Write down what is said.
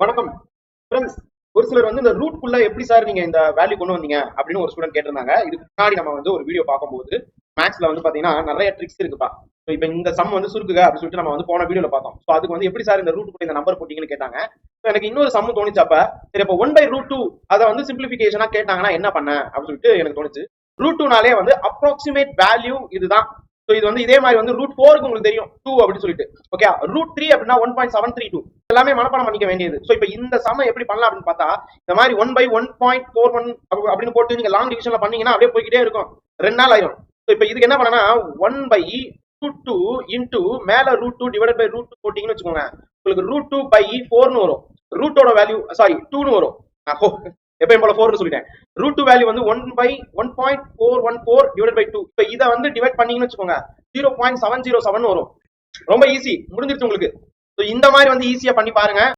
வணக்கம் ஃப்ரெண்ட்ஸ். ஒரு சிலர் வந்து இந்த ரூட்குள்ள எப்படி சார் நீங்க இந்த வேல்யூ கொண்டு வந்தீங்க அப்படின்னு ஒரு ஸ்டூடெண்ட் கேட்டிருந்தாங்க. இதுக்கு முன்னாடி நம்ம வந்து ஒரு வீடியோ பார்க்கும்போது மேக்ஸ்ல வந்து பாத்தீங்கன்னா நிறைய ட்ரிக்ஸ் இருக்குப்பா. ஸோ இப்போ இந்த சம் வந்து சுருக்குங்க அப்படின்னு சொல்லிட்டு நம்ம வந்து போன வீடியோல பார்த்தோம். ஸோ அதுக்கு வந்து எப்படி சார் இந்த ரூட் இந்த நம்பர் போட்டீங்கன்னு கேட்டாங்க. ஸோ எனக்கு இன்னொரு சம் தோணுச்சு. அப்ப சரி, இப்போ 1/√2 அதை வந்து சிம்பிளிஃபிகேஷனா கேட்டாங்கன்னா என்ன பண்ண அப்படின்னு சொல்லிட்டு எனக்கு தோணுச்சு. √2நாலே வந்து அப்ராக்சிமேட் வேல்யூ இதுதான். ஸோ இது வந்து இதே மாதிரி வந்து √4க்கு உங்களுக்கு தெரியும் 2 அப்படின்னு சொல்லிட்டு. ஓகே, √3 அப்படின்னா 1.732 எல்லாமே மனப்பாடம் பண்ணிக்க வேண்டியது. ஸோ இப்போ இந்த சம எப்படி பண்ணலாம் அப்படின்னு பார்த்தா, இந்த மாதிரி 1/1.41 அப்படின்னு போட்டு நீங்க லாங் டிவிஷன்ல பண்ணீங்கன்னா அப்படியே போய்கிட்டே இருக்கும், 2 நாள் ஆயிரும். ஸோ இப்போ இதுக்கு என்ன பண்ணனா 1/√2 இன்டூ மேல √2 டிவைடட் பை √2 போட்டீங்கன்னு வச்சுக்கோங்க, உங்களுக்கு √2/4ன்னு வரும். ரூட்டோட வேல்யூ சாரி 2ன்னு வரும். எப்பயும் போல 4 சொல்லிட்டேன். √2 வேல்யூ வந்து 1/1.414 டிவைடட் பை 2. இப்போ இதை வந்து டிவைட் பண்ணீங்கன்னு வச்சுக்கோங்க 0.707 வரும். ரொம்ப ஈஸி, முடிஞ்சிருச்சு உங்களுக்கு. இந்த மாதிரி வந்து ஈஸியா பண்ணி பாருங்க.